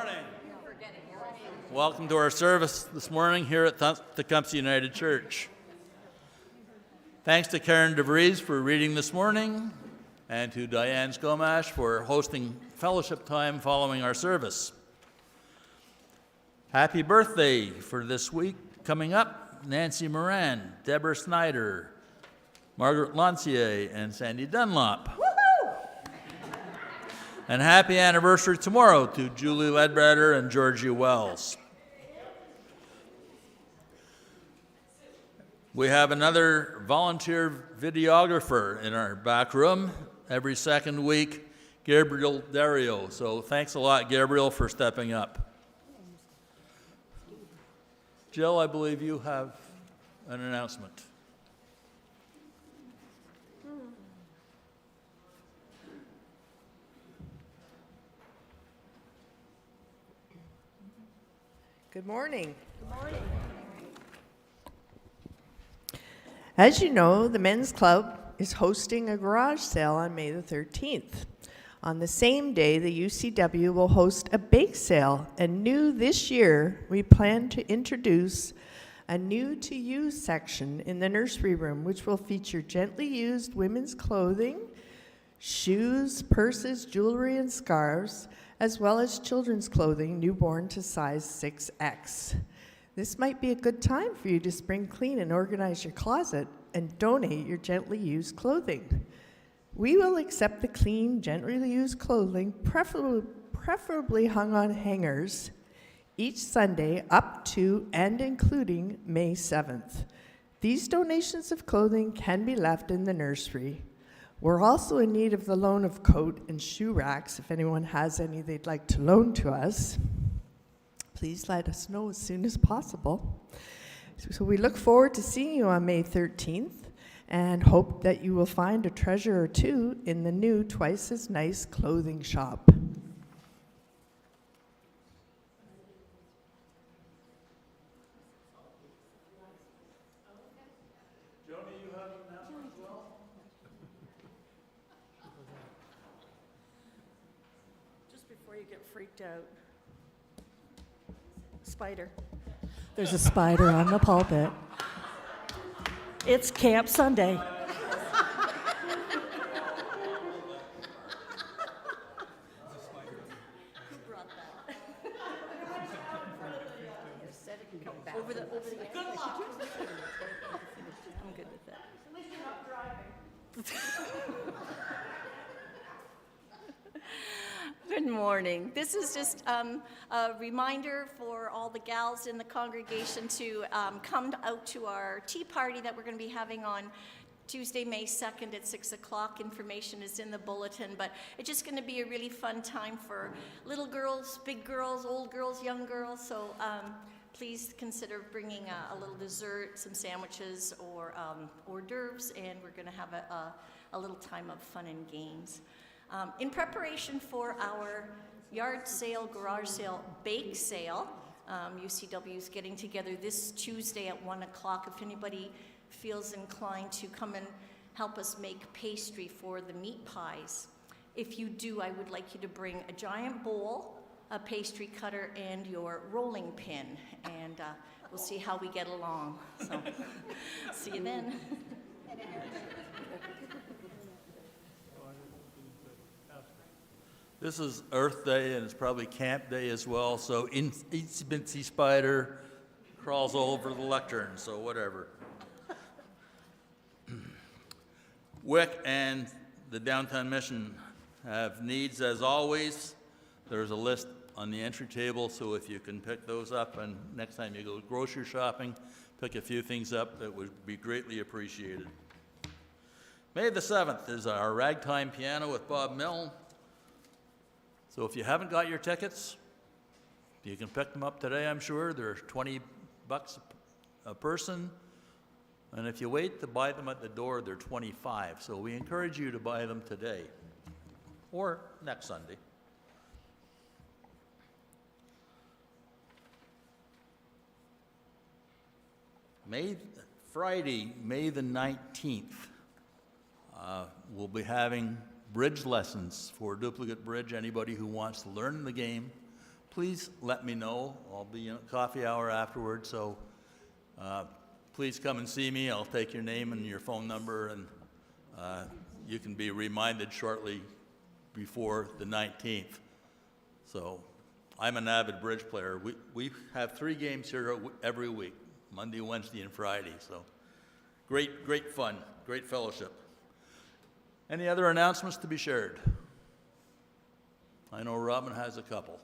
morning. Welcome to our service this morning here at Tecumseh United Church. Thanks to Karen DeVries for reading this morning and to Diane Skomash for hosting fellowship time following our service. Happy birthday for this week coming up, Nancy Moran, Deborah Snyder, Margaret Lancier, and Sandy Dunlop. And happy anniversary tomorrow to Julie Ledbetter and Georgia Wells. We have another volunteer videographer in our back room every second week, Gabriel Dario. So thanks a lot, Gabriel, for stepping up. Jill, I believe you have an announcement. Good morning. Good morning. As you know, the Men's Club is hosting a garage sale on May the 13th. On the same day, the UCW will host a bake sale, and new this year, we plan to introduce a new to use section in the nursery room, which will feature gently used women's clothing, shoes, purses, jewelry, and scarves, as well as children's clothing, newborn to size 6X. This might be a good time for you to spring clean and organize your closet and donate your gently used clothing. We will accept the clean, gently used clothing, preferably hung on hangers, each Sunday up to and including May 7th. These donations of clothing can be left in the nursery. We're also in need of the loan of coat and shoe racks. If anyone has any they'd like to loan to us, please let us know as soon as possible. So we look forward to seeing you on May 13th and hope that you will find a treasure or two in the new Twice as Nice clothing shop. Freaked out. Spider. There's a spider on the pulpit. It's Camp Sunday. Who brought that? Said it can come back. Over the good luck. I'm good with that. At least you're not driving. Good morning. This is just a reminder for all the gals in the congregation to come out to our tea party that we're going to be having on Tuesday, May 2nd at 6 o'clock. Information is in the bulletin, but it's just going to be a really fun time for little girls, big girls, old girls, young girls. So please consider bringing a little dessert, some sandwiches, or hors d'oeuvres, and we're going to have a little time of fun and games. In preparation for our yard sale, garage sale, bake sale, UCW is getting together this Tuesday at 1 o'clock. If anybody feels inclined to come and help us make pastry for the meat pies. If you do, I would like you to bring a giant bowl, a pastry cutter, and your rolling pin, and we'll see how we get along. So, see you then. This is Earth Day, and it's probably Camp Day as well, so Itsy Bitsy Spider crawls all over the lectern, so whatever. WIC and the Downtown Mission have needs as always. There's a list on the entry table, so if you can pick those up, and next time you go grocery shopping, pick a few things up, that would be greatly appreciated. May the 7th is our ragtime piano with Bob Milne. So if you haven't got your tickets, you can pick them up today, I'm sure. They're $20 a person. And if you wait to buy them at the door, they're $25. So we encourage you to buy them today or next Sunday. Friday, May the 19th, we'll be having bridge lessons for duplicate bridge. Anybody who wants to learn the game, please let me know. I'll be in a coffee hour afterwards, so please come and see me. I'll take your name and your phone number, and you can be reminded shortly before the 19th. So I'm an avid bridge player. We have 3 games here every week, Monday, Wednesday, and Friday. So great fun, great fellowship. Any other announcements to be shared? I know Robin has a couple.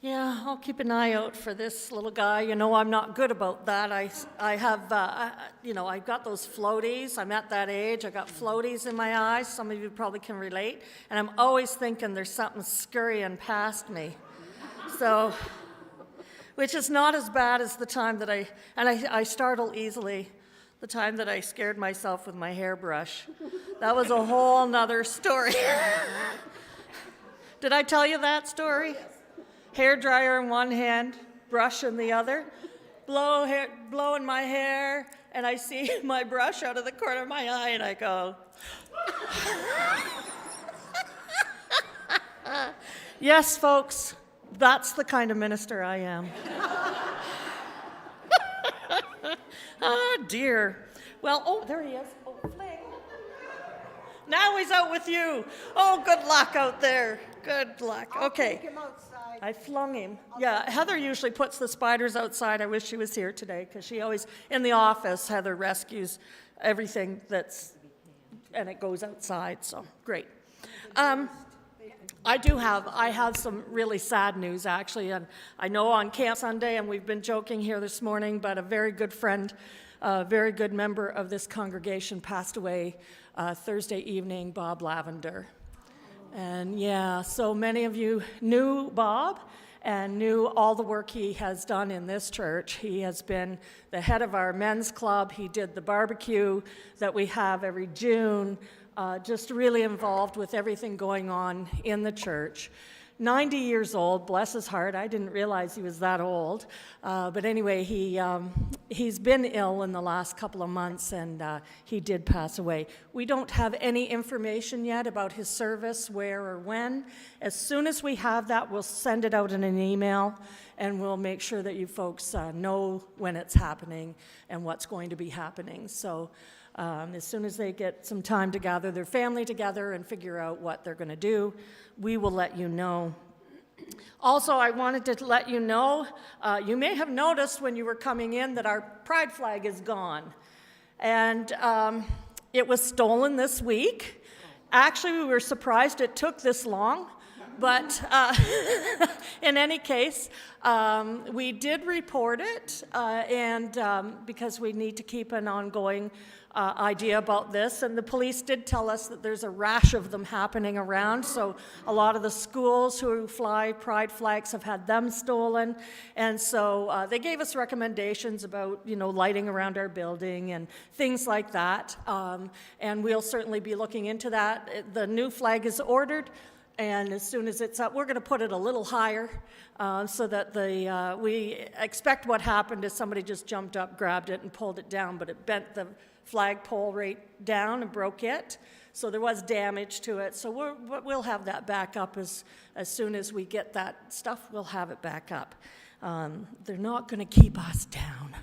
Yeah, I'll keep an eye out for this little guy. You know, I'm not good about that. I have, I've got those floaties. I'm at that age. I got floaties in my eyes. Some of you probably can relate. And I'm always thinking there's something scurrying past me. So, which is not as bad as the time that I startle easily, the time that I scared myself with my hairbrush. That was a whole nother story. Did I tell you that story? Hair dryer in one hand, brush in the other, blow in my hair, and I see my brush out of the corner of my eye, and I go, yes, folks, that's the kind of minister I am. Oh, dear. Well, oh, there he is. Oh, fling. Now he's out with you. Oh, good luck out there. Good luck. Okay. Take him outside. I flung him. Yeah, Heather usually puts the spiders outside. I wish she was here today because she always, in the office, Heather rescues everything and it goes outside, so great. I have some really sad news, actually, and I know on Camp Sunday, and we've been joking here this morning, but a very good friend, a very good member of this congregation passed away Thursday evening, Bob Lavender. And yeah, so many of you knew Bob and knew all the work he has done in this church. He has been the head of our men's club. He did the barbecue that we have every June, just really involved with everything going on in the church. 90 years old, bless his heart. I didn't realize he was that old. But anyway, he's been ill in the last couple of months, and he did pass away. We don't have any information yet about his service, where or when. As soon as we have that, we'll send it out in an email, and we'll make sure that you folks know when it's happening and what's going to be happening. So as soon as they get some time to gather their family together and figure out what they're going to do, we will let you know. Also, I wanted to let you know, you may have noticed when you were coming in that our pride flag is gone. And it was stolen this week. Actually, we were surprised it took this long. But in any case, we did report it, and because we need to keep an ongoing idea about this, and the police did tell us that there's a rash of them happening around, so a lot of the schools who fly pride flags have had them stolen, and so they gave us recommendations about, lighting around our building and things like that, and we'll certainly be looking into that. The new flag is ordered, and as soon as it's up, we're going to put it a little higher so that we expect what happened is somebody just jumped up, grabbed it, and pulled it down, but it bent the flagpole right down and broke it. So there was damage to it. So we'll have that back up as soon as we get that stuff, we'll have it back up. They're not going to keep us down.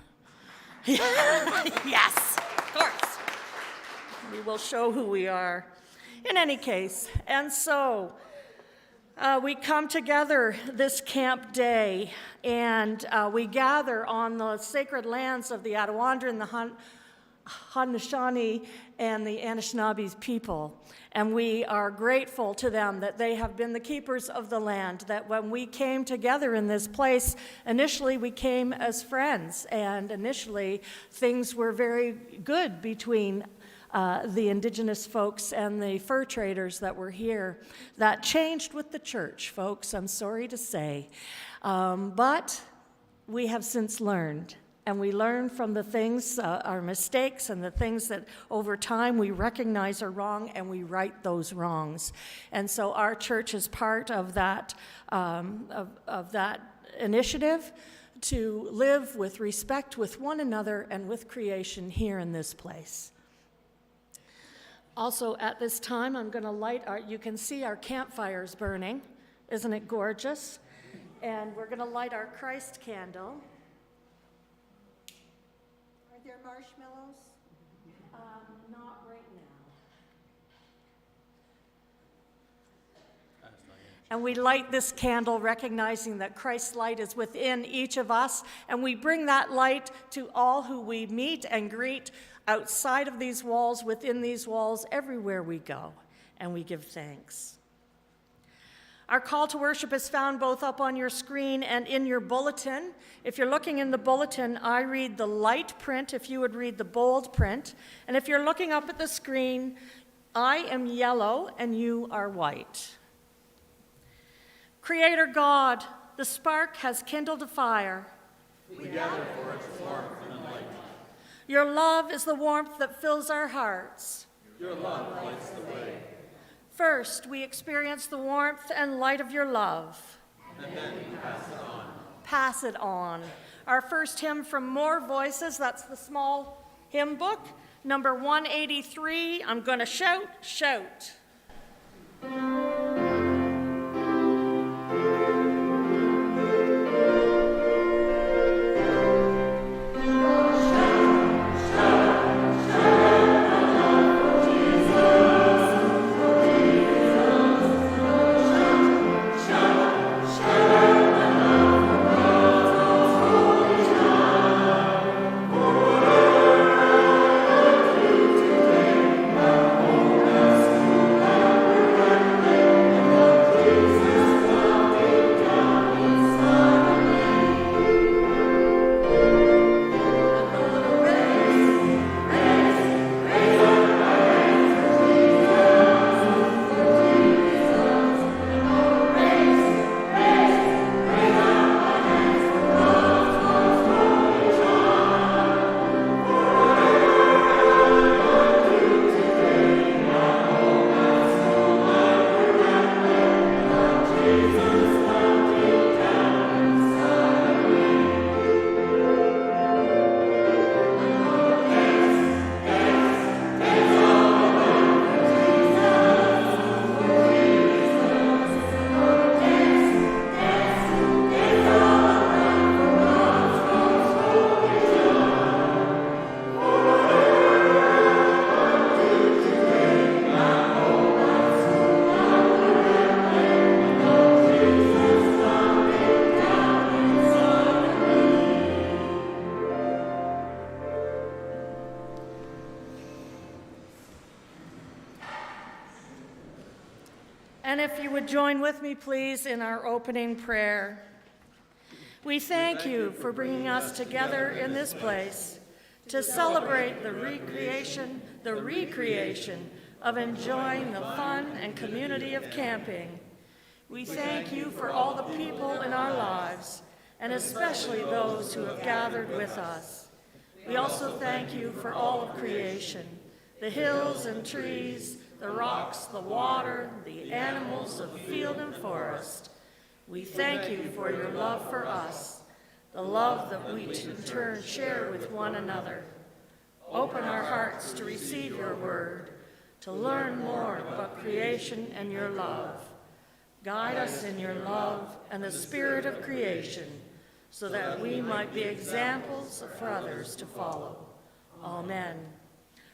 Yes, of course. We will show who we are. In any case, and so we come together this camp day, and we gather on the sacred lands of the Attawandaron, the Haudenosaunee, and the Anishinaabes people. And we are grateful to them that they have been the keepers of the land, that when we came together in this place, initially we came as friends, and initially things were very good between the indigenous folks and the fur traders that were here. That changed with the church, folks, I'm sorry to say. But we have since learned, and we learn from the things, our mistakes, and the things that over time we recognize are wrong, and we right those wrongs. And so our church is part of that, of that initiative to live with respect with one another and with creation here in this place. Also, at this time, I'm going to light you can see our campfires burning. Isn't it gorgeous? And we're going to light our Christ candle. Are there marshmallows? Not right now. And we light this candle recognizing that Christ's light is within each of us, and we bring that light to all who we meet and greet outside of these walls, within these walls, everywhere we go, and we give thanks. Our call to worship is found both up on your screen and in your bulletin. If you're looking in the bulletin, I read the light print, if you would read the bold print. And if you're looking up at the screen, I am yellow and you are white. Creator God, the spark has kindled a fire. We gather for its warmth and light. Your love is the warmth that fills our hearts. Your love lights the way. First, we experience the warmth and light of your love. And then we pass it on. Pass it on. Our first hymn from More Voices, that's the small hymn book, number 183, I'm going to shout, shout. And if you would join with me, please, in our opening prayer. We thank you for bringing us together in this place to celebrate the recreation of enjoying the fun and community of camping. We thank you for all the people in our lives, and especially those who have gathered with us. We also thank you for all of creation, the hills and trees, the rocks, the water, the animals of field and forest. We thank you for your love for us, the love that we in turn share with one another. Open our hearts to receive your word, to learn more about creation and your love. Guide us in your love and the spirit of creation, so that we might be examples for others to follow. Amen.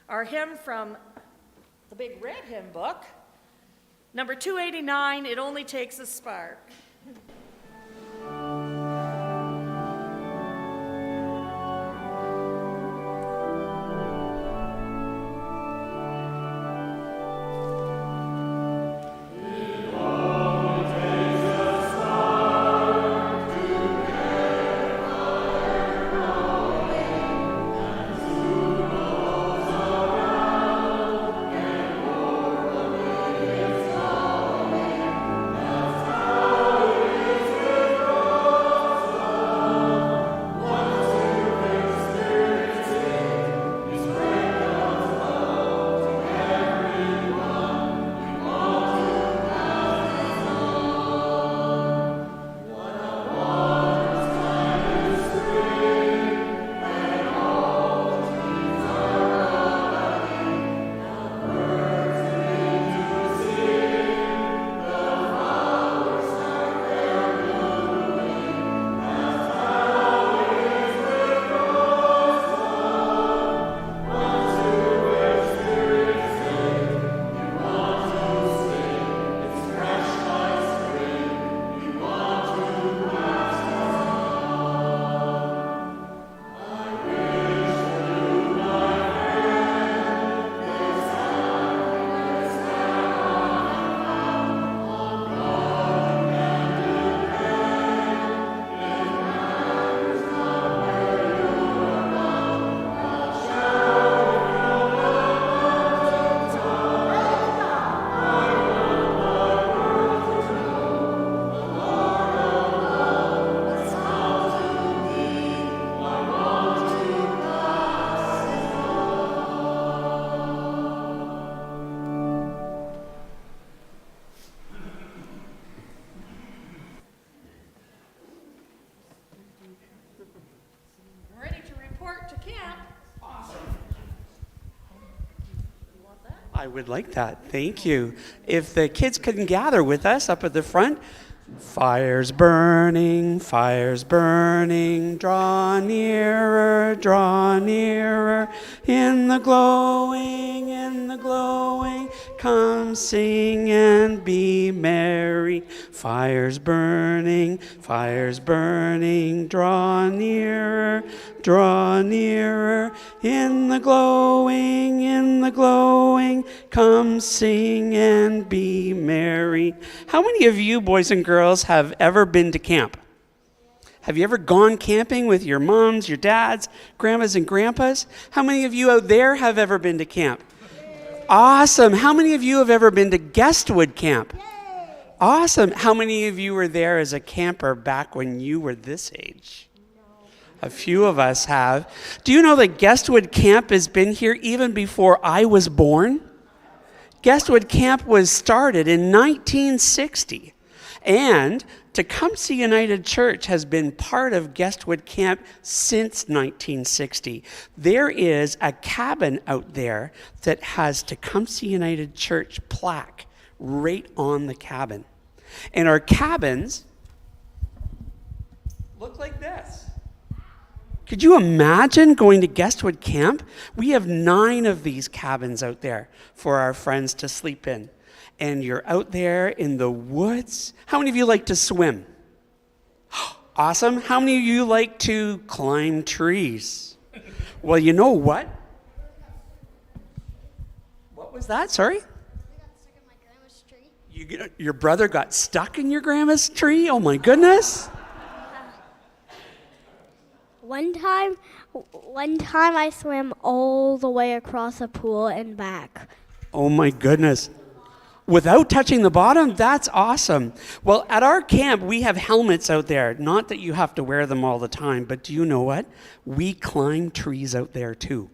Our hymn from the big red hymn book, number 289, It Only Takes a Spark. I would like that. Thank you. If the kids can gather with us up at the front. Fire's burning, draw nearer, in the glowing, come sing and be merry. Fire's burning, draw nearer, in the glowing, come sing and be merry. How many of you boys and girls have ever been to camp? Have you ever gone camping with your moms, your dads, grandmas and grandpas? How many of you out there have ever been to camp? Awesome. How many of you have ever been to Guestwood Camp? Awesome. How many of you were there as a camper back when you were this age? A few of us have. Do you know that Guestwood Camp has been here even before I was born? Guestwood Camp was started in 1960, and Tecumseh United Church has been part of Guestwood Camp since 1960. There is a cabin out there that has Tecumseh United Church plaque right on the cabin. And our cabins look like this. Could you imagine going to Guestwood Camp? We have 9 of these cabins out there for our friends to sleep in. And you're out there in the woods. How many of you like to swim? Awesome. How many of you like to climb trees? Well, you know what? What was that? Sorry? Your brother got stuck in your grandma's tree? Oh my goodness. One time I swam all the way across a pool and back. Oh my goodness. Without touching the bottom? That's awesome. Well, at our camp, we have helmets out there. Not that you have to wear them all the time, but do you know what? We climb trees out there too.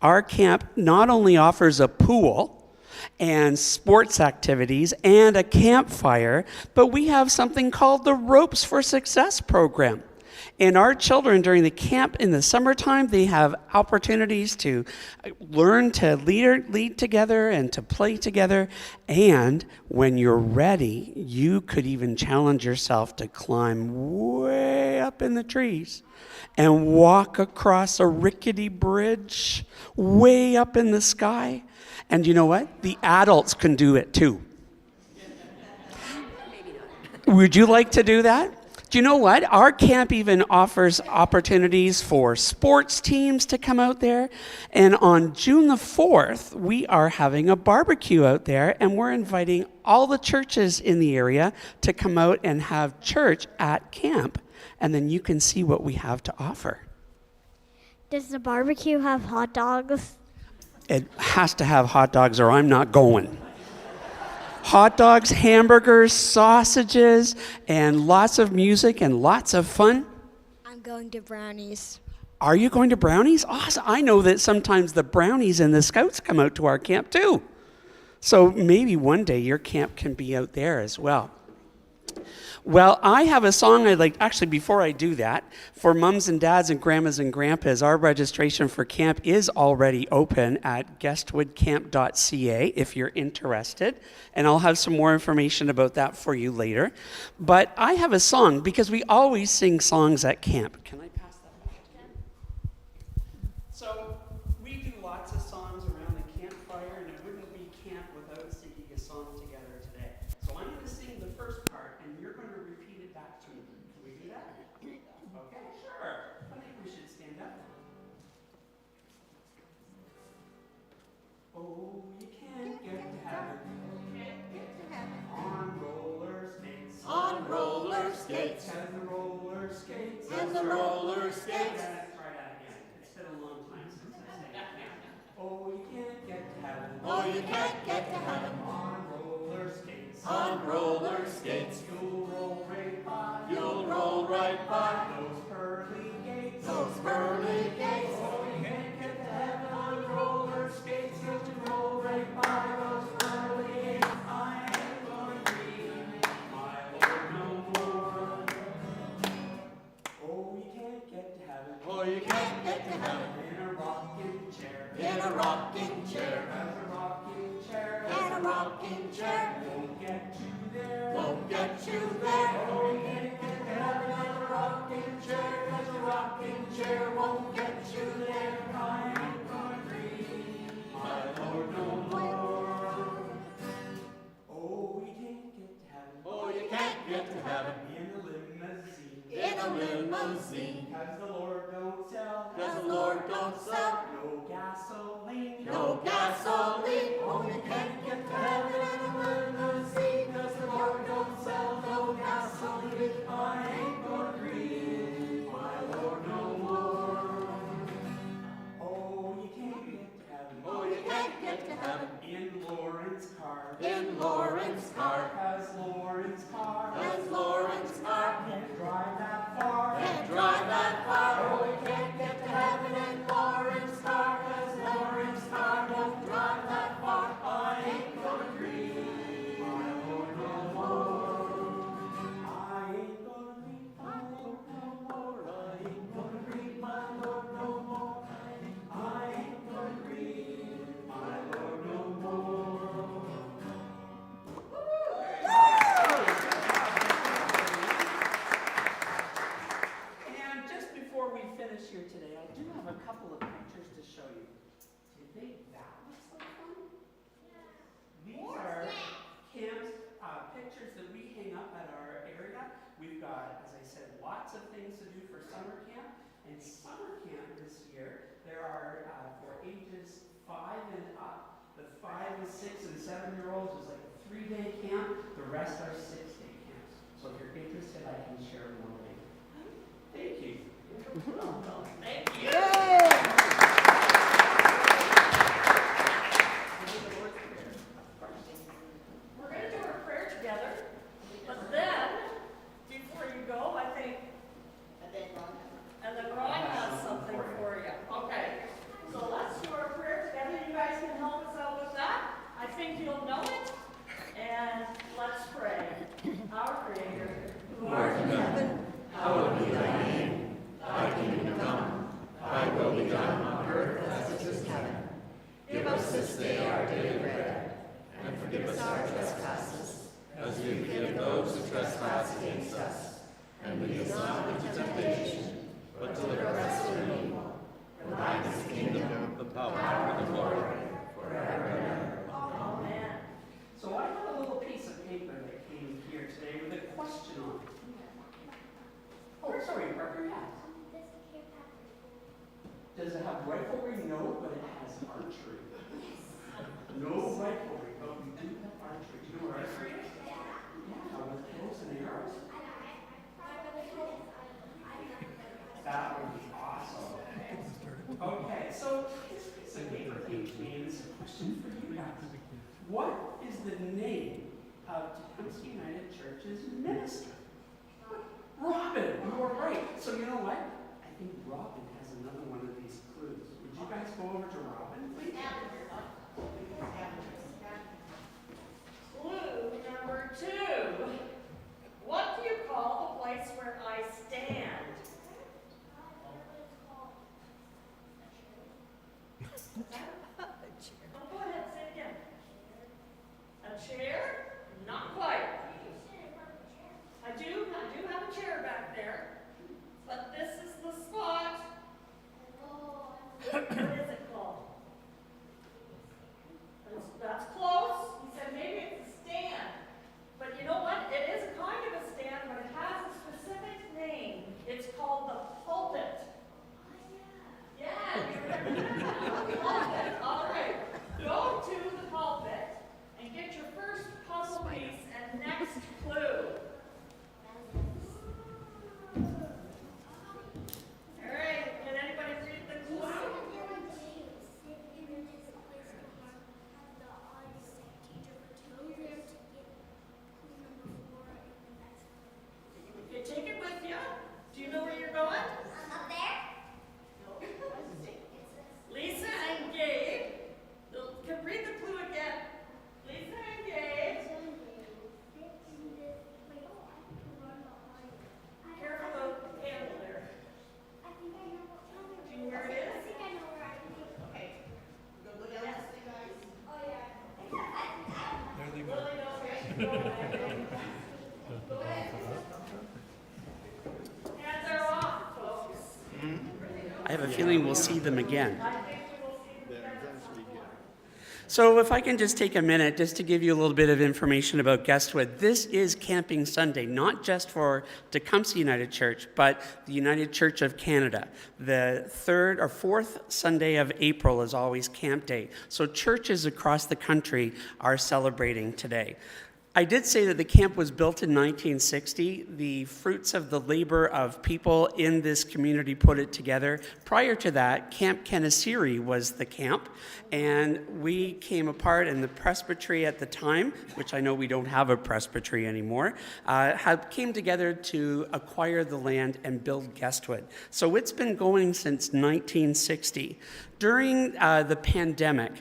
Our camp not only offers a pool and sports activities and a campfire, but we have something called the Ropes for Success program. And our children during the camp in the summertime, they have opportunities to learn to lead together and to play together. And when you're ready, you could even challenge yourself to climb way up in the trees and walk across a rickety bridge way up in the sky. And you know what? The adults can do it too. Would you like to do that? Do you know what? Our camp even offers opportunities for sports teams to come out there. And on June the 4th, we are having a barbecue out there, and we're inviting all the churches in the area to come out and have church at camp. And then you can see what we have to offer. Does the barbecue have hot dogs? It has to have hot dogs or I'm not going. Hot dogs, hamburgers, sausages, and lots of music and lots of fun. I'm going to Brownies. Are you going to Brownies? Awesome. I know that sometimes the Brownies and the Scouts come out to our camp too. So maybe one day your camp can be out there as well. Well, I have a song I'd like, actually before I do that, for mums and dads and grandmas and grandpas, our registration for camp is already open at guestwoodcamp.ca if you're interested, and I'll have some more information about that for you later. But I have a song, because we always sing songs at camp. Can I pass that back to you? So, we do lots of songs around the campfire, and it wouldn't be camp without singing a song together today. So I'm going to sing the first part, and you're going to repeat it back to me. Can we do that? Okay, sure. I think we should stand up. Oh, you can't get to heaven on roller skates. On roller skates. And the roller skates. And the roller skates. Let's try that again. It's been a long time since I sang it. Oh, you can't get to heaven. Oh, you can't get to heaven. On roller skates. On roller skates. You'll roll right by. You'll roll right by Those pearly gates. those pearly gates. Oh, you can't get to heaven on roller skates. You'll roll right by those pearly gates. I ain't going to be my Lord no more. Oh, you can't get to heaven. Oh, you can't get to heaven In a rocking chair. in a rocking chair. As a rocking get you there. Won't get you there. Oh, you can't get to heaven in a rocking chair, 'cause a rocking chair won't get you there. I ain't gonna grieve my Lord no more. Oh, you can't get to heaven. Oh, you can't get to heaven In a limousine. in a limousine, 'Cause the Lord don't sell. 'cause the Lord don't sell No gasoline. no gasoline. Oh, you can't get to heaven in a limousine, 'cause the Lord don't sell no gasoline. I ain't gonna grieve my Lord no more. Oh, you can't get to heaven. Oh, you can't get to heaven In Lauren's car. in Lauren's car, 'Cause Lauren's car. 'cause Lauren's car Can't drive that far. can't drive that far. Oh, you can't get to heaven in Lauren's car, 'cause Lauren's car don't drive that far. I ain't gonna grieve my Lord no more. I ain't gonna grieve my Lord no more. I ain't gonna grieve my Lord no more. I ain't gonna grieve my Lord no more. And just before we finish here today, I do have a couple of pictures to show you. Do you think that looks like fun? These are pictures that we hang up at our area. We've got, as I said, lots of things to do for summer camp. And summer camp this year, there are for ages 5 and up. The 5 and 6 and 7-year-olds is like a 3-day camp. The rest are 6-day camps. So if you're interested, I can share more later. Thank you. Thank you. We're going to do our prayer together, but then, before you go, I think, and then Ron has something for you. Okay, so let's do our prayer together. You guys can help us out with that. I think you'll know it. And let's pray. Our Creator, who art in heaven, Hallowed be thy name. Thy kingdom come. Thy will be done on earth as it is in heaven. Give us this day our daily bread, and forgive us our trespasses, as we forgive those who trespass against us. And lead us not into temptation, but deliver us from evil. For thine is the kingdom, the power, and the glory, forever and ever. Amen. So I have a little piece of paper that came here today with a question on it. Oh, sorry, Parker, yeah. Does it have riflery? No, but it has archery. No riflery, but we do have archery. Do you know what archery is? Yeah, with bows and arrows. That would be awesome. Okay, so this piece of paper came to me, and it's a question for you guys. What is the name of Tecumseh United Church's minister? Robin, you are right. So you know what? I think Robin has another one of these clues. Would you guys go over to Robin, please? Clue number 2. What do you call the place where I stand? Oh, go ahead, say it again. A chair? Not quite. I do have a chair back there, but this is the spot. What is it called? I have a feeling we'll see them again. So if I can just take a minute just to give you a little bit of information about Guestwood. This is Camping Sunday, not just for Tecumseh United Church, but the United Church of Canada. The third or fourth Sunday of April is always Camp Day. So churches across the country are celebrating today. I did say that the camp was built in 1960. The fruits of the labor of people in this community put it together. Prior to that, Camp Kennesiri was the camp, and we came apart, and the presbytery at the time, which I know we don't have a presbytery anymore, came together to acquire the land and build Guestwood. So it's been going since 1960. During the pandemic,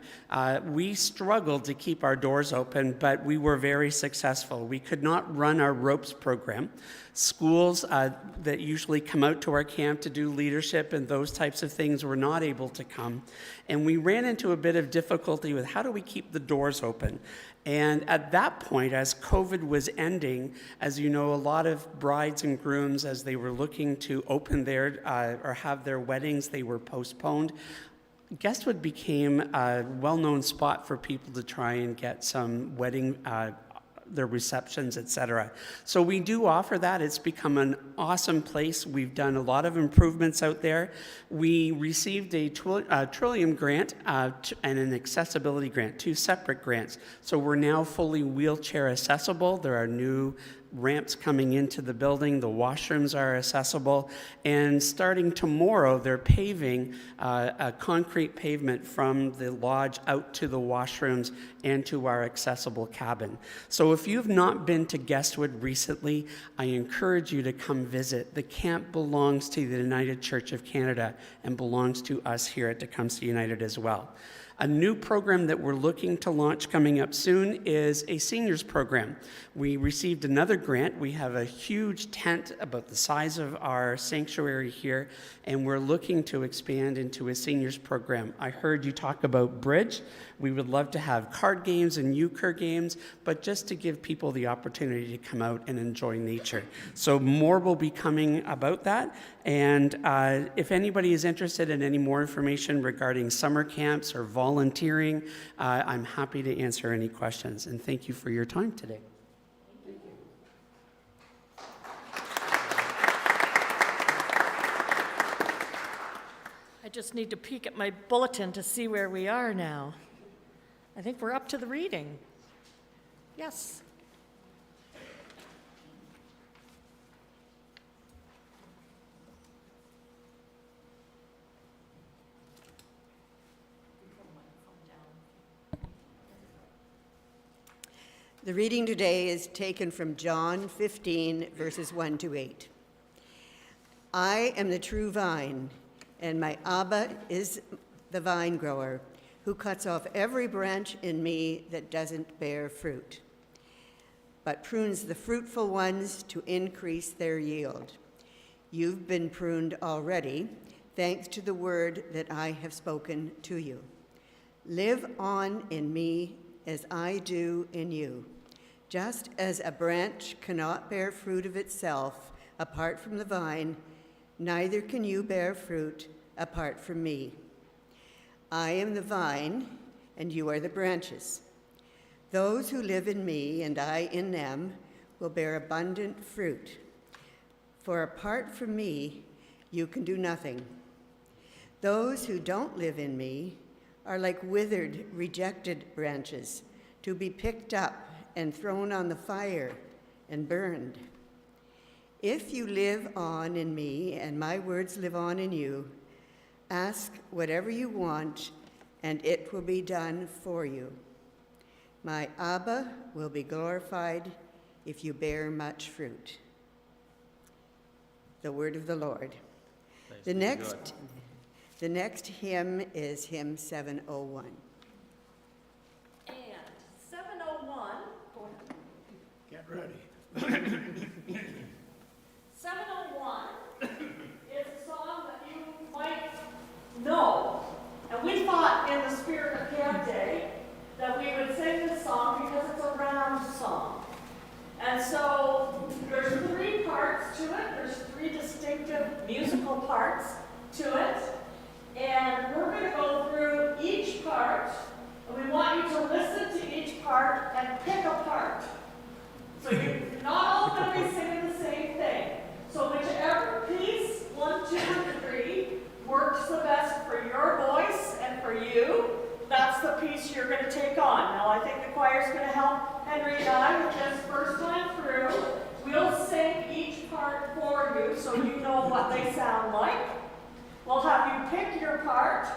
we struggled to keep our doors open, but we were very successful. We could not run our ropes program. Schools that usually come out to our camp to do leadership and those types of things were not able to come. And we ran into a bit of difficulty with how do we keep the doors open. And at that point, as COVID was ending, as you know, a lot of brides and grooms, as they were looking to open their or have their weddings, they were postponed. Guestwood became a well-known spot for people to try and get some wedding, their receptions, etc. So we do offer that. It's become an awesome place. We've done a lot of improvements out there. We received a Trillium grant and an accessibility grant, 2 separate grants. So we're now fully wheelchair accessible. There are new ramps coming into the building, the washrooms are accessible, and starting tomorrow, they're paving a concrete pavement from the lodge out to the washrooms and to our accessible cabin. So if you've not been to Guestwood recently, I encourage you to come visit. The camp belongs to the United Church of Canada and belongs to us here at Tecumseh United as well. A new program that we're looking to launch coming up soon is a seniors program. We received another grant. We have a huge tent about the size of our sanctuary here, and we're looking to expand into a seniors program. I heard you talk about bridge. We would love to have card games and euchre games, but just to give people the opportunity to come out and enjoy nature. So more will be coming about that. And if anybody is interested in any more information regarding summer camps or volunteering, I'm happy to answer any questions. And thank you for your time today. I just need to peek at my bulletin to see where we are now. I think we're up to the reading. Yes. The reading today is taken from John 15, verses 1 to 8. I am the true vine, and my Abba is the vine grower, who cuts off every branch in me that doesn't bear fruit, but prunes the fruitful ones to increase their yield. You've been pruned already, thanks to the word that I have spoken to you. Live on in me as I do in you. Just as a branch cannot bear fruit of itself apart from the vine, neither can you bear fruit apart from me. I am the vine, and you are the branches. Those who live in me and I in them will bear abundant fruit. For apart from me, you can do nothing. Those who don't live in me are like withered, rejected branches to be picked up and thrown on the fire and burned. If you live on in me and my words live on in you, ask whatever you want and it will be done for you. My Abba will be glorified if you bear much fruit. The word of the Lord. The next hymn is hymn 701. And 701. Get ready. 701 is a song that you might know. And we thought in the spirit of Camp Day that we would sing this song because it's a round song. to it. And we're going to go through each part. And we want you to listen to each part and pick a part. So you're not all going to be singing the same thing. So whichever piece, 1, 2, and 3, works the best for your voice and for you, that's the piece you're going to take on. Now I think the choir's going to help Henry and I with this first time through. We'll sing each part for you so you know what they sound like. We'll have you pick your part.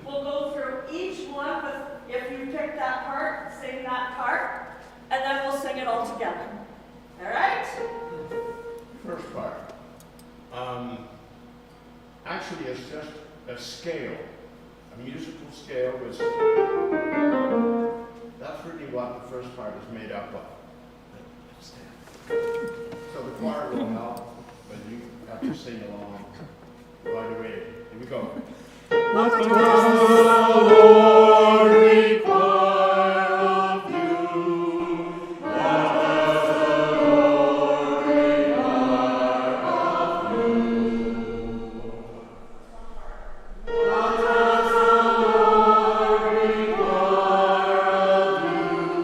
We'll go through each one with, if you pick that part, sing that part, and then we'll sing it all together. All right? First part. Actually, it's just a scale, a musical scale. That's really what the first part is made up of. So the choir will help, but you have to sing along right away. Here we go. What does the Lord require of you? What does the Lord require of you? What does the Lord require of you? What does the Lord require of you?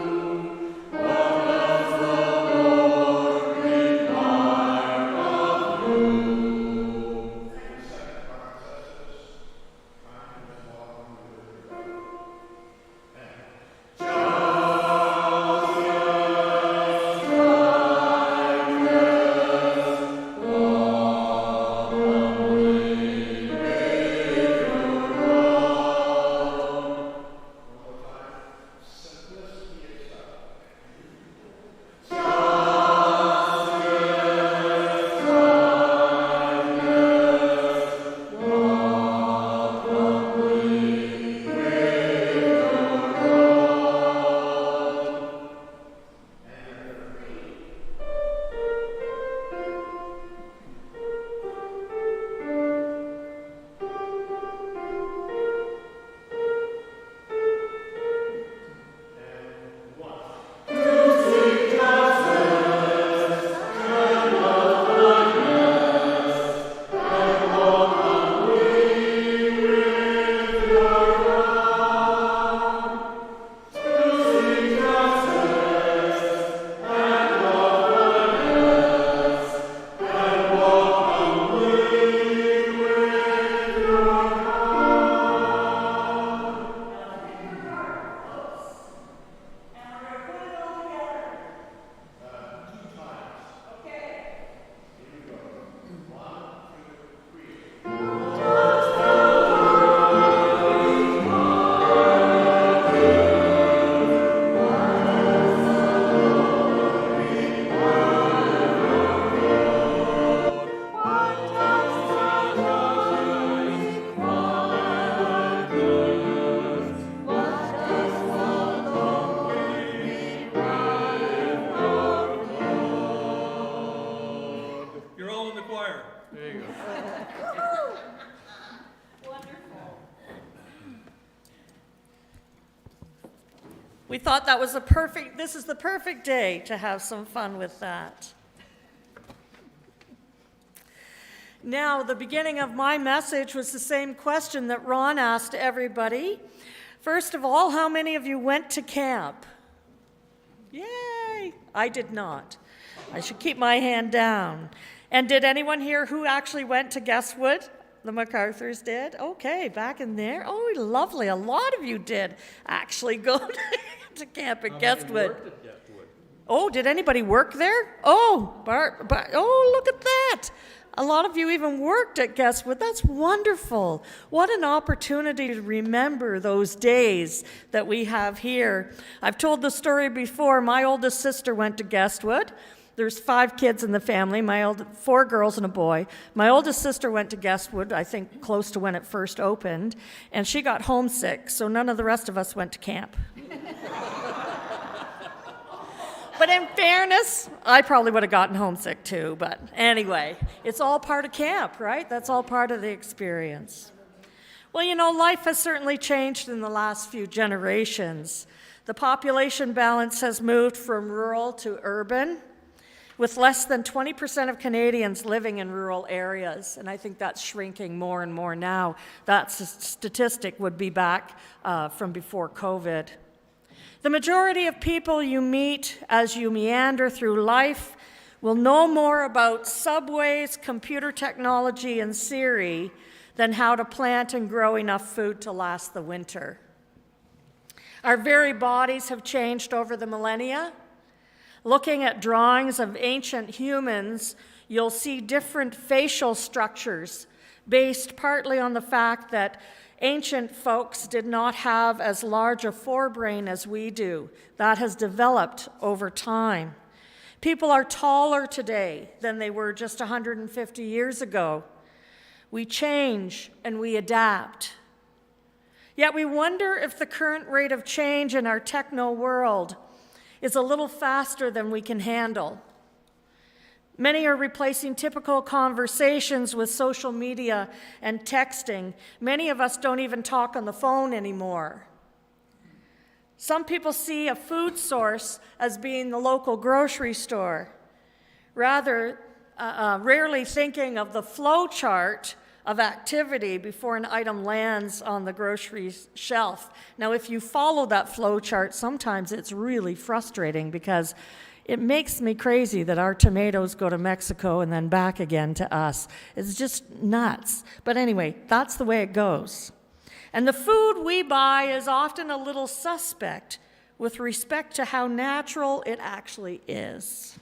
The second part says this. Time is walking with the Lord. We thought that was this is the perfect day to have some fun with that. Now, the beginning of my message was the same question that Ron asked everybody. First of all, how many of you went to camp? Yay! I did not. I should keep my hand down. And did anyone here who actually went to Guestwood? The MacArthurs did? Okay, back in there. Oh, lovely. A lot of you did actually go to camp at Guestwood. Oh, did anybody work there? Oh, Bart, oh, look at that. A lot of you even worked at Guestwood. That's wonderful. What an opportunity to remember those days that we have here. I've told the story before. My oldest sister went to Guestwood. There's 5 kids in the family, 4 girls and a boy. My oldest sister went to Guestwood, I think close to when it first opened, and she got homesick, so none of the rest of us went to camp. But in fairness, I probably would have gotten homesick too, but anyway, it's all part of camp, right? That's all part of the experience. Well, you know, life has certainly changed in the last few generations. The population balance has moved from rural to urban. with less than 20% of Canadians living in rural areas, and I think that's shrinking more and more now. That statistic would be back from before COVID. The majority of people you meet as you meander through life will know more about subways, computer technology, and Siri than how to plant and grow enough food to last the winter. Our very bodies have changed over the millennia. Looking at drawings of ancient humans, you'll see different facial structures based partly on the fact that ancient folks did not have as large a forebrain as we do. That has developed over time. People are taller today than they were just 150 years ago. We change and we adapt. Yet we wonder if the current rate of change in our techno world is a little faster than we can handle. Many are replacing typical conversations with social media and texting. Many of us don't even talk on the phone anymore. Some people see a food source as being the local grocery store, rarely thinking of the flow chart of activity before an item lands on the grocery shelf. Now, if you follow that flow chart, sometimes it's really frustrating because it makes me crazy that our tomatoes go to Mexico and then back again to us. It's just nuts. But anyway, that's the way it goes. And the food we buy is often a little suspect with respect to how natural it actually is.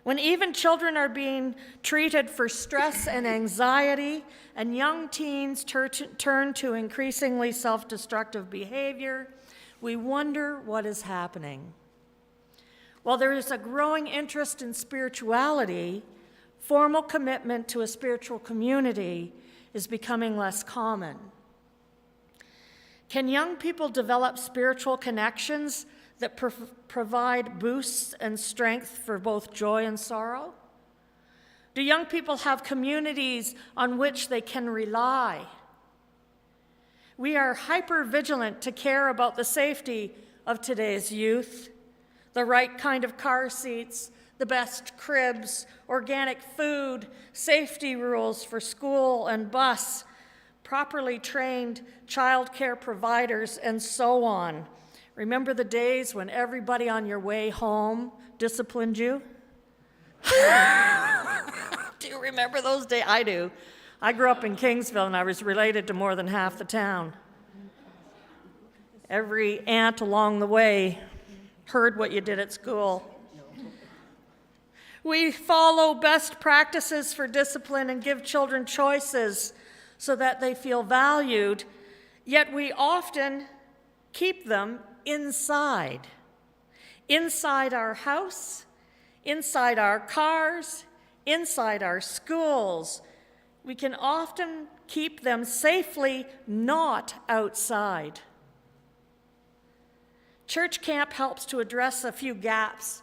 When even children are being treated for stress and anxiety, and young teens turn to increasingly self-destructive behavior, we wonder what is happening. While there is a growing interest in spirituality, formal commitment to a spiritual community is becoming less common. Can young people develop spiritual connections that provide boosts and strength for both joy and sorrow? Do young people have communities on which they can rely? We are hyper-vigilant to care about the safety of today's youth, the right kind of car seats, the best cribs, organic food, safety rules for school and bus, properly trained childcare providers, and so on. Remember the days when everybody on your way home disciplined you? Do you remember those days? I do. I grew up in Kingsville and I was related to more than half the town. Every aunt along the way heard what you did at school. We follow best practices for discipline and give children choices so that they feel valued, yet we often keep them inside our house, inside our cars, inside our schools. We can often keep them safely not outside. Church camp helps to address a few gaps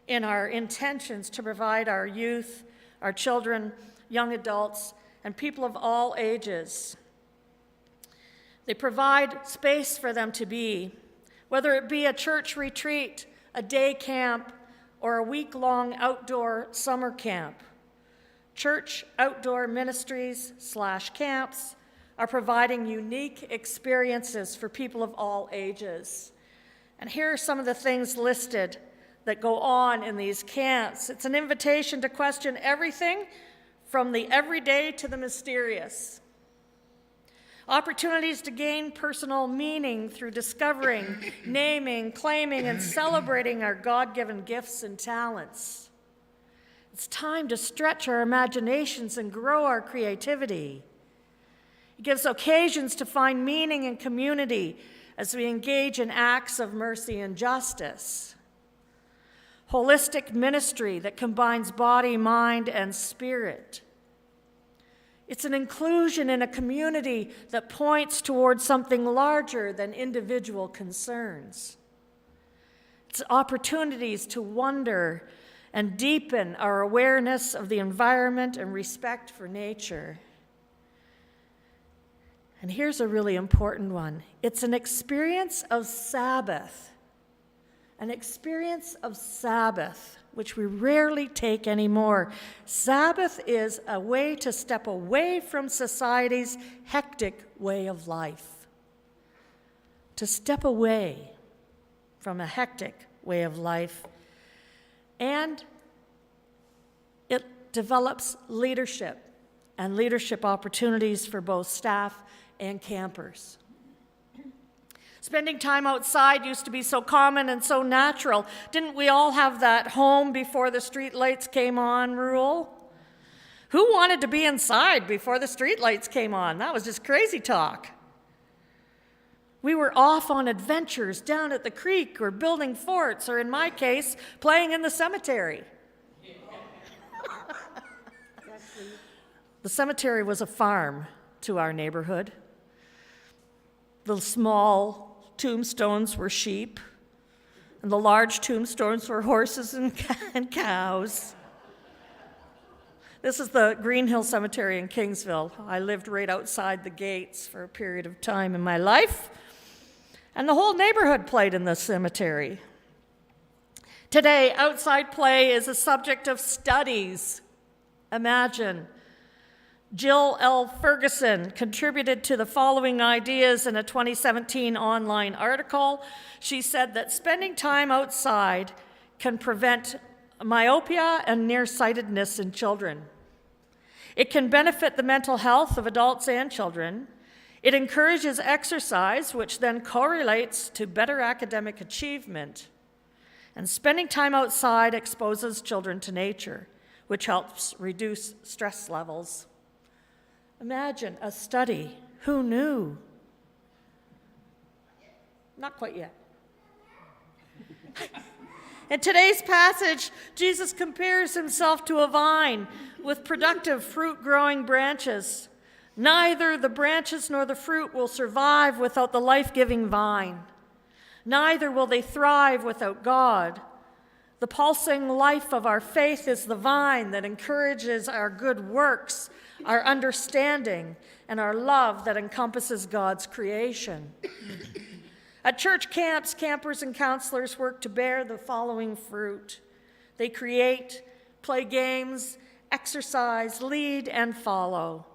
in our intentions to provide our youth, our children, young adults, and people of all ages. They provide space for them to be, whether it be a church retreat, a day camp, or a week-long outdoor summer camp. Church outdoor ministries / camps are providing unique experiences for people of all ages. And here are some of the things listed that go on in these camps. It's an invitation to question everything from the everyday to the mysterious. Opportunities to gain personal meaning through discovering, naming, claiming, and celebrating our God-given gifts and talents. It's time to stretch our imaginations and grow our creativity. It gives occasions to find meaning in community as we engage in acts of mercy and justice. Holistic ministry that combines body, mind, and spirit. It's an inclusion in a community that points towards something larger than individual concerns. It's opportunities to wonder and deepen our awareness of the environment and respect for nature. And here's a really important one. It's an experience of Sabbath, an experience of Sabbath, which we rarely take anymore. Sabbath is a way to step away from society's hectic way of life. To step away from a hectic way of life. And it develops leadership and leadership opportunities for both staff and campers. Spending time outside used to be so common and so natural. Didn't we all have that home before the street lights came on rule? Who wanted to be inside before the street lights came on? That was just crazy talk. We were off on adventures down at the creek or building forts, or in my case, playing in the cemetery. The cemetery was a farm to our neighborhood. The small tombstones were sheep, and the large tombstones were horses and cows. This is the Green Hill Cemetery in Kingsville. I lived right outside the gates for a period of time in my life, and the whole neighborhood played in the cemetery. Today, outside play is a subject of studies. Imagine. Jill L. Ferguson contributed to the following ideas in a 2017 online article. She said that spending time outside can prevent myopia and nearsightedness in children. It can benefit the mental health of adults and children. It encourages exercise, which then correlates to better academic achievement. And spending time outside exposes children to nature, which helps reduce stress levels. Imagine a study. Who knew? Not quite yet. In today's passage, Jesus compares himself to a vine with productive fruit-growing branches. Neither the branches nor the fruit will survive without the life-giving vine. Neither will they thrive without God. The pulsing life of our faith is the vine that encourages our good works, our understanding, and our love that encompasses God's creation. At church camps, campers and counselors work to bear the following fruit. They create, play games, exercise, lead, and follow.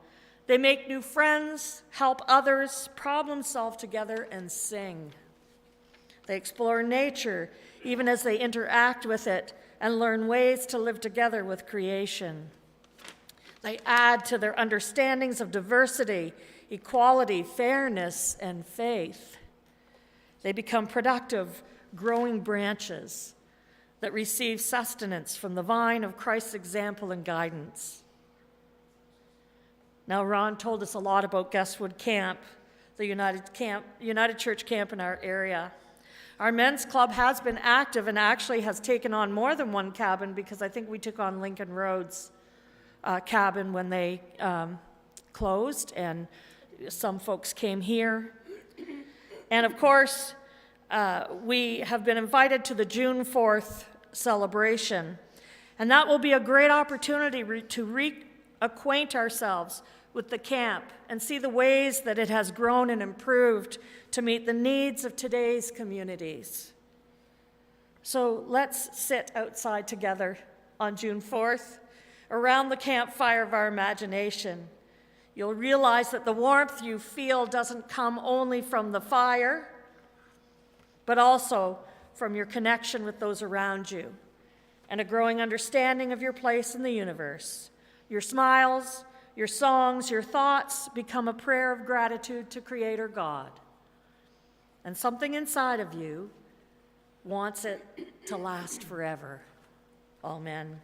They make new friends, help others, problem solve together, and sing. They explore nature, even as they interact with it, and learn ways to live together with creation. They add to their understandings of diversity, equality, fairness, and faith. They become productive, growing branches that receive sustenance from the vine of Christ's example and guidance. Now, Ron told us a lot about Guestwood Camp, the United Church camp in our area. Our men's club has been active and actually has taken on more than one cabin, because I think we took on Lincoln Road's cabin when they closed, and some folks came here. And of course, we have been invited to the June 4th celebration, and that will be a great opportunity to reacquaint ourselves with the camp and see the ways that it has grown and improved to meet the needs of today's communities. So let's sit outside together on June 4th around the campfire of our imagination. You'll realize that the warmth you feel doesn't come only from the fire, but also from your connection with those around you and a growing understanding of your place in the universe. Your smiles, your songs, your thoughts become a prayer of gratitude to Creator God. And something inside of you wants it to last forever. Amen.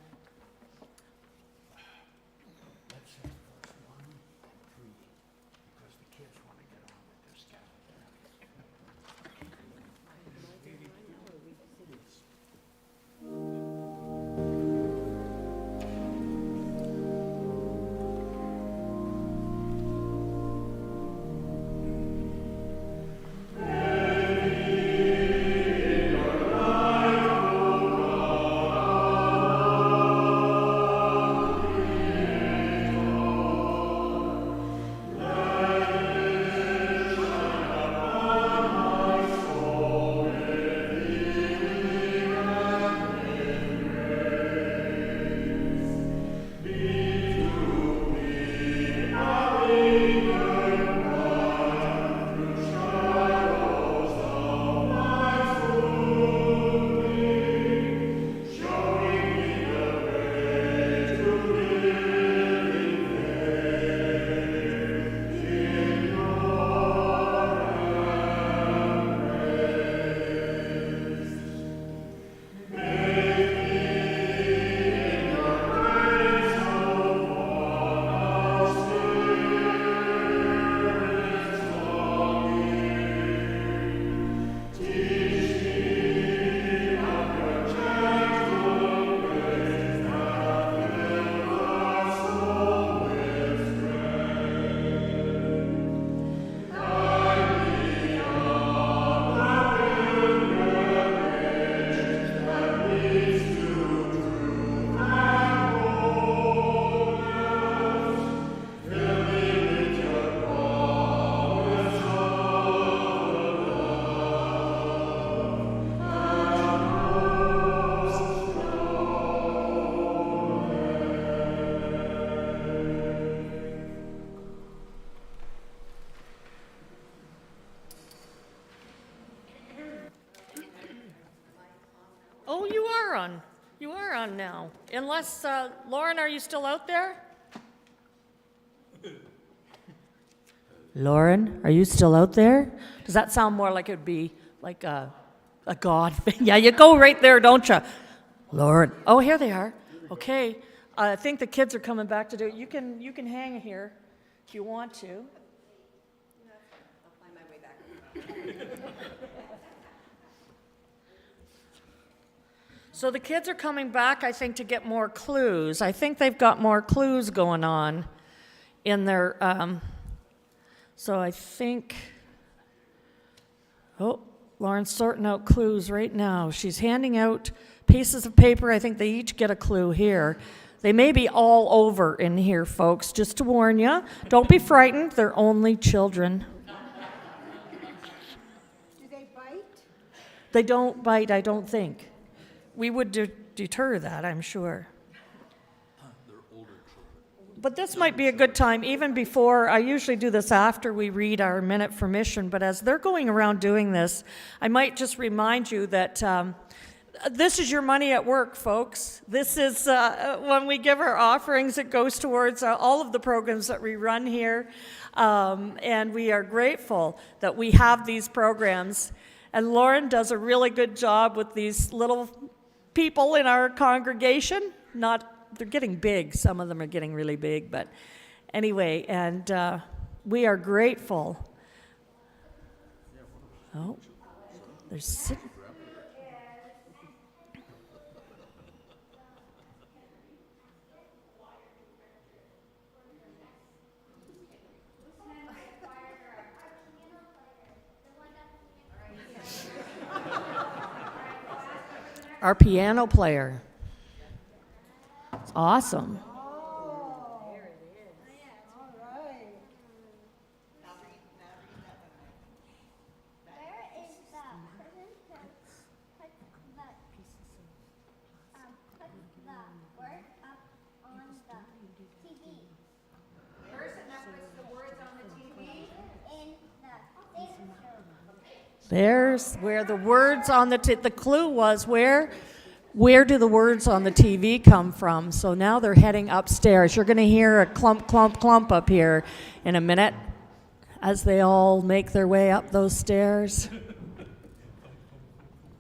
You are on now. Unless, Lauren, are you still out there? Lauren, are you still out there? Does that sound more like it'd be like a God thing? Yeah, you go right there, don't you? Lauren. Oh, here they are. Okay. I think the kids are coming back to do it. You can hang here if you want to. I'll find my way back. So the kids are coming back, I think, to get more clues. I think they've got more clues going on in their, so I think, oh, Lauren's sorting out clues right now. She's handing out pieces of paper. I think they each get a clue here. They may be all over in here, folks, just to warn you. Don't be frightened. They're only children. Do they bite? They don't bite, I don't think. We would deter that, I'm sure. But this might be a good time, even before, I usually do this after we read our minute for mission, but as they're going around doing this, I might just remind you that this is your money at work, folks. This is, when we give our offerings, it goes towards all of the programs that we run here, and we are grateful that we have these programs. And Lauren does a really good job with these little people in our congregation. They're getting big. Some of them are getting really big, but anyway, and we are grateful. Oh, they're sitting. Our piano player. It's awesome. There's where the words on the clue was where do the words on the TV come from? So now they're heading upstairs. You're going to hear a clump, clump, clump up here in a minute as they all make their way up those stairs.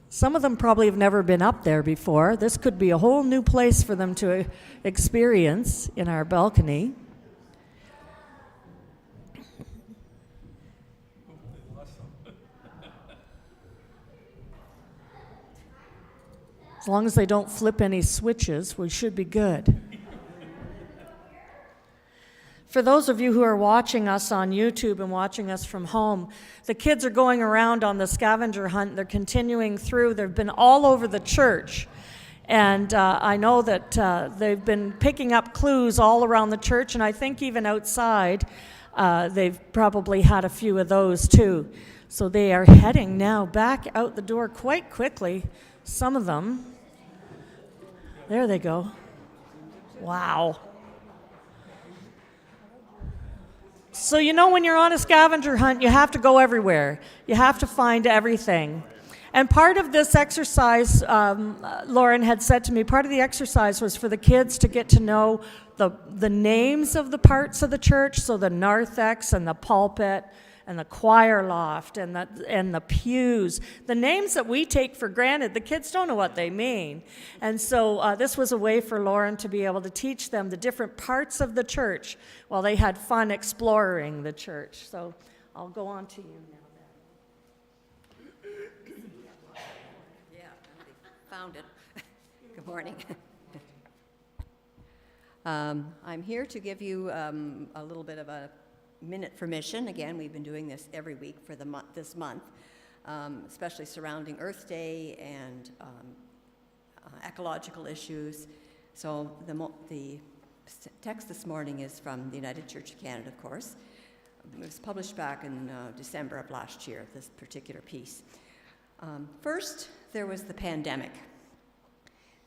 Some of them probably have never been up there before. This could be a whole new place for them to experience in our balcony. As long as they don't flip any switches, we should be good. For those of you who are watching us on YouTube and watching us from home, the kids are going around on the scavenger hunt. They're continuing through. They've been all over the church. And I know that they've been picking up clues all around the church, and I think even outside they've probably had a few of those too. So they are heading now back out the door quite quickly, some of them. There they go. Wow. So you know when you're on a scavenger hunt, you have to go everywhere. You have to find everything. And part of this exercise, Lauren had said to me, part of the exercise was for the kids to get to know the names of the parts of the church, so the narthex and the pulpit and the choir loft and the pews, the names that we take for granted. The kids don't know what they mean. And so this was a way for Lauren to be able to teach them the different parts of the church while they had fun exploring the church. So I'll go on to you now. Yeah, I found it. Good morning. I'm here to give you a little bit of a minute for mission. Again, we've been doing this every week for this month, especially surrounding Earth Day and ecological issues. So the text this morning is from the United Church of Canada, of course. It was published back in December of last year, this particular piece. First, there was the pandemic.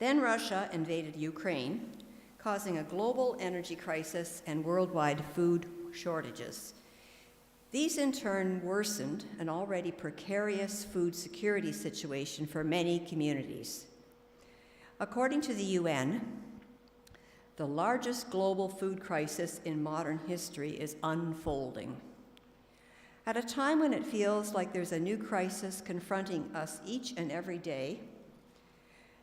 Then Russia invaded Ukraine, causing a global energy crisis and worldwide food shortages. These in turn worsened an already precarious food security situation for many communities. According to the UN, the largest global food crisis in modern history is unfolding. At a time when it feels like there's a new crisis confronting us each and every day,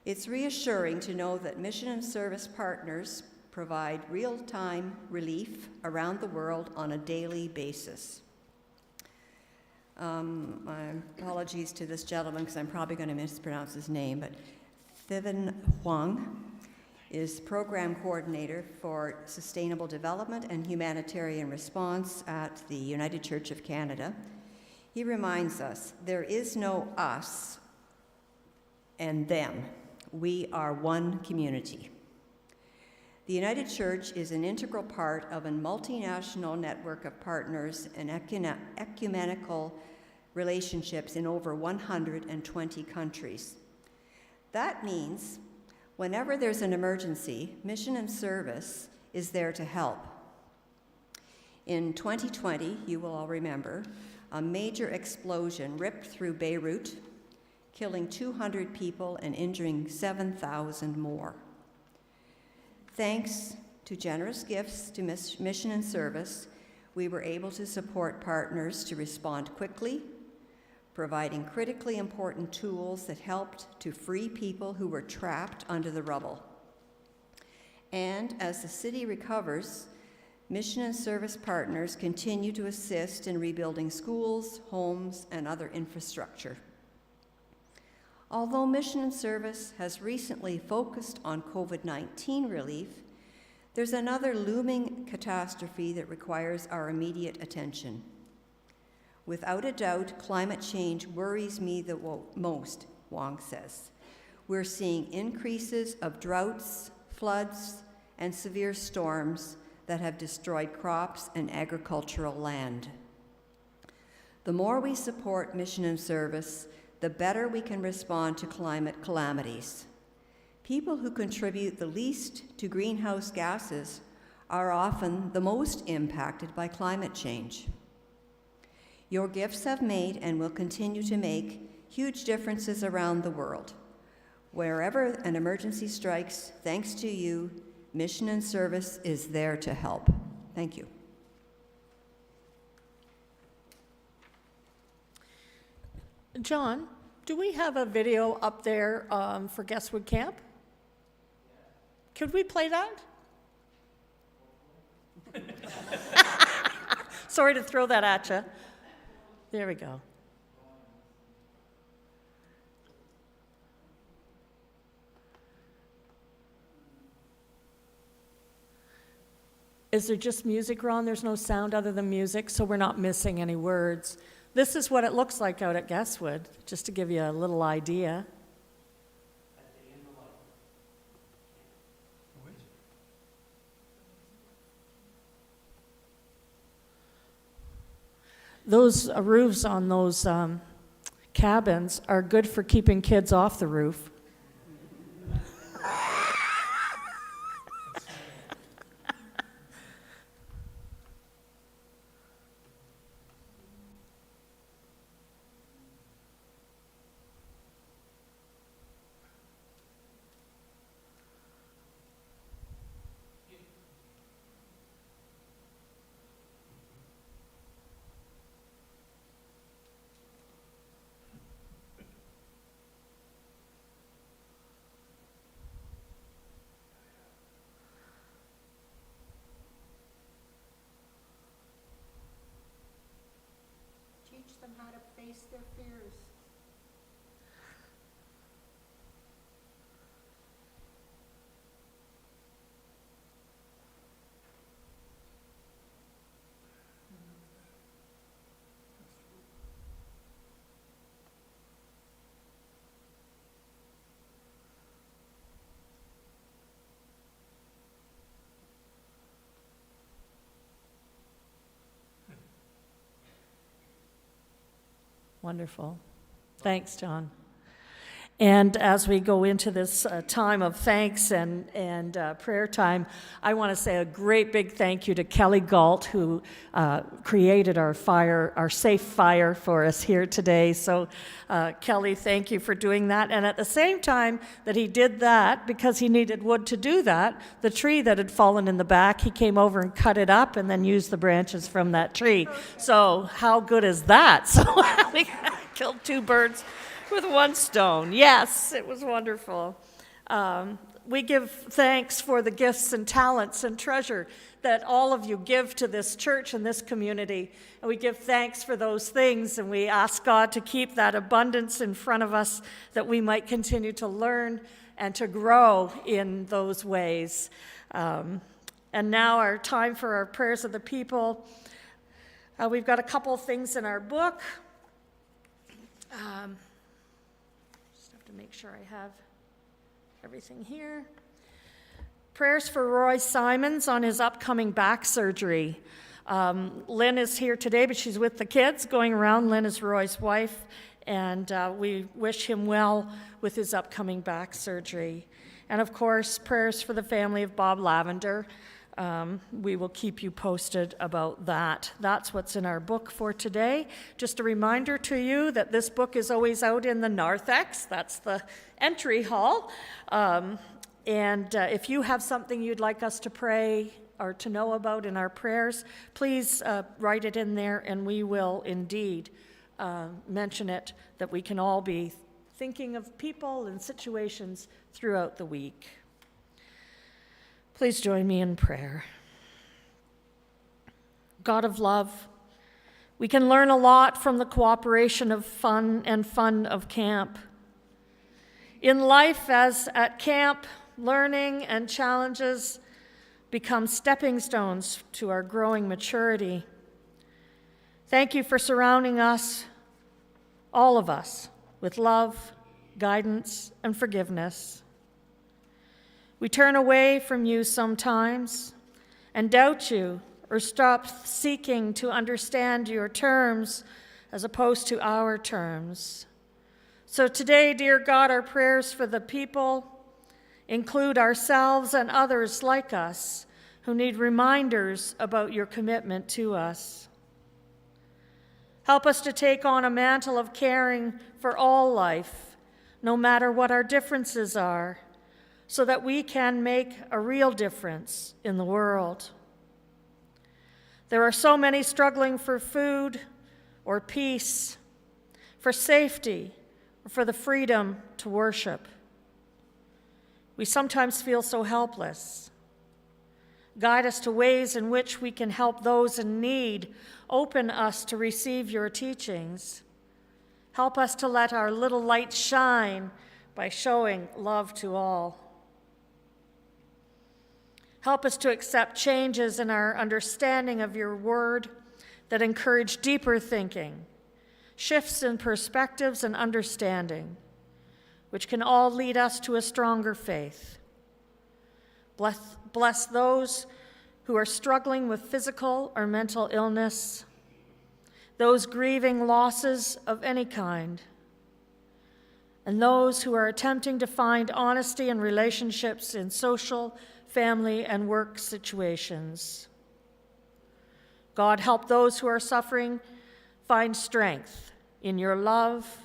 it's reassuring to know that mission and service partners provide real-time relief around the world on a daily basis. My apologies to this gentleman because I'm probably going to mispronounce his name, but Thiven Huang is Program Coordinator for Sustainable Development and Humanitarian Response at the United Church of Canada. He reminds us, there is no us and them. We are one community. The United Church is an integral part of a multinational network of partners and ecumenical relationships in over 120 countries. That means whenever there's an emergency, mission and service is there to help. In 2020, you will all remember, a major explosion ripped through Beirut, killing 200 people and injuring 7,000 more. Thanks to generous gifts to mission and service, we were able to support partners to respond quickly, providing critically important tools that helped to free people who were trapped under the rubble. And as the city recovers, mission and service partners continue to assist in rebuilding schools, homes, and other infrastructure. Although mission and service has recently focused on COVID-19 relief, there's another looming catastrophe that requires our immediate attention. Without a doubt, climate change worries me the most, Wong says. We're seeing increases of droughts, floods, and severe storms that have destroyed crops and agricultural land. The more we support mission and service, the better we can respond to climate calamities. People who contribute the least to greenhouse gases are often the most impacted by climate change. Your gifts have made and will continue to make huge differences around the world. Wherever an emergency strikes, thanks to you, mission and service is there to help. Thank you. John, do we have a video up there for Guestwood Camp? Could we play that? Sorry to throw that at you. There we go. Is there just music, Ron? There's no sound other than music, so we're not missing any words. This is what it looks like out at Guestwood, just to give you a little idea. Those roofs on those cabins are good for keeping kids off the roof. Teach them how to face their fears. Wonderful. Thanks, John. And as we go into this time of thanks and prayer time, I want to say a great big thank you to Kelly Galt, who created our safe fire for us here today. So, Kelly, thank you for doing that. And at the same time that he did that, because he needed wood to do that, the tree that had fallen in the back, he came over and cut it up and then used the branches from that tree. So how good is that? So we killed 2 birds with 1 stone. Yes, it was wonderful. We give thanks for the gifts and talents and treasure that all of you give to this church and this community. And we give thanks for those things, and we ask God to keep that abundance in front of us, that we might continue to learn and to grow in those ways. And now our time for our prayers of the people. We've got a couple of things in our book. To make sure I have everything here. Prayers for Roy Simons on his upcoming back surgery. Lynn is here today, but she's with the kids going around. Lynn is Roy's wife, and we wish him well with his upcoming back surgery. And of course, prayers for the family of Bob Lavender. We will keep you posted about that. That's what's in our book for today. Just a reminder to you that this book is always out in the narthex. That's the entry hall. And if you have something you'd like us to pray or to know about in our prayers, please write it in there, and we will indeed mention it, that we can all be thinking of people and situations throughout the week. Please join me in prayer. God of love, we can learn a lot from the cooperation of fun of camp. In life, as at camp, learning and challenges become stepping stones to our growing maturity. Thank you for surrounding us, all of us, with love, guidance, and forgiveness. We turn away from you sometimes and doubt you, or stop seeking to understand your terms as opposed to our terms. So today, dear God, our prayers for the people include ourselves and others like us who need reminders about your commitment to us. Help us to take on a mantle of caring for all life, no matter what our differences are, so that we can make a real difference in the world. There are so many struggling for food or peace, for safety, or for the freedom to worship. We sometimes feel so helpless. Guide us to ways in which we can help those in need. Open us to receive your teachings. Help us to let our little light shine by showing love to all. Help us to accept changes in our understanding of your word that encourage deeper thinking, shifts in perspectives and understanding, which can all lead us to a stronger faith. Bless those who are struggling with physical or mental illness, those grieving losses of any kind, and those who are attempting to find honesty in relationships in social, family, and work situations. God, help those who are suffering find strength in your love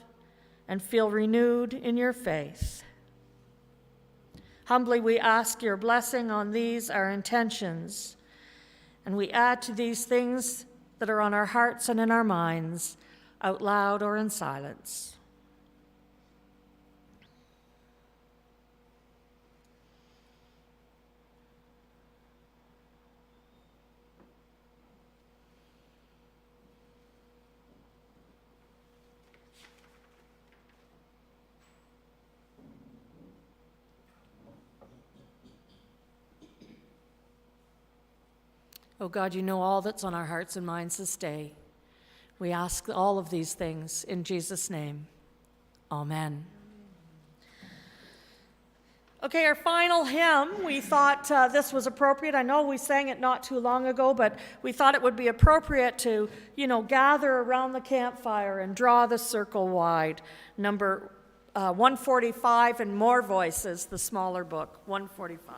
and feel renewed in your faith. Humbly we ask your blessing on these, our intentions, and we add to these things that are on our hearts and in our minds, out loud or in silence. Oh God, you know all that's on our hearts and minds this day. We ask all of these things in Jesus' name. Amen. Okay, our final hymn, we thought this was appropriate. I know we sang it not too long ago, but we thought it would be appropriate to, gather around the campfire and draw the circle wide. Number 145, and More Voices, the smaller book, 145.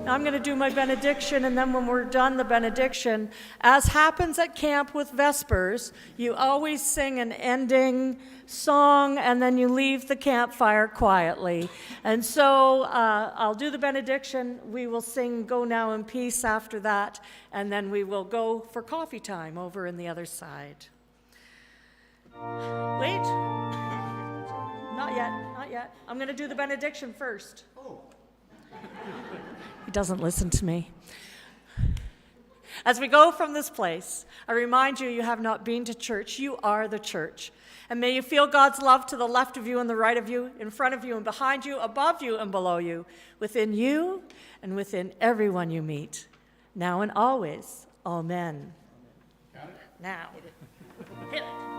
I'm going to do my benediction, and then when we're done the benediction, as happens at camp with Vespers, you always sing an ending song, and then you leave the campfire quietly. And so I'll do the benediction. We will sing Go Now in Peace after that, and then we will go for coffee time over in the other side. Wait. Not yet, not yet. I'm going to do the benediction first. He doesn't listen to me. As we go from this place, I remind you, you have not been to church. You are the church. And may you feel God's love to the left of you and the right of you, in front of you and behind you, above you and below you, within you and within everyone you meet, now and always. Amen. Now. Hit it.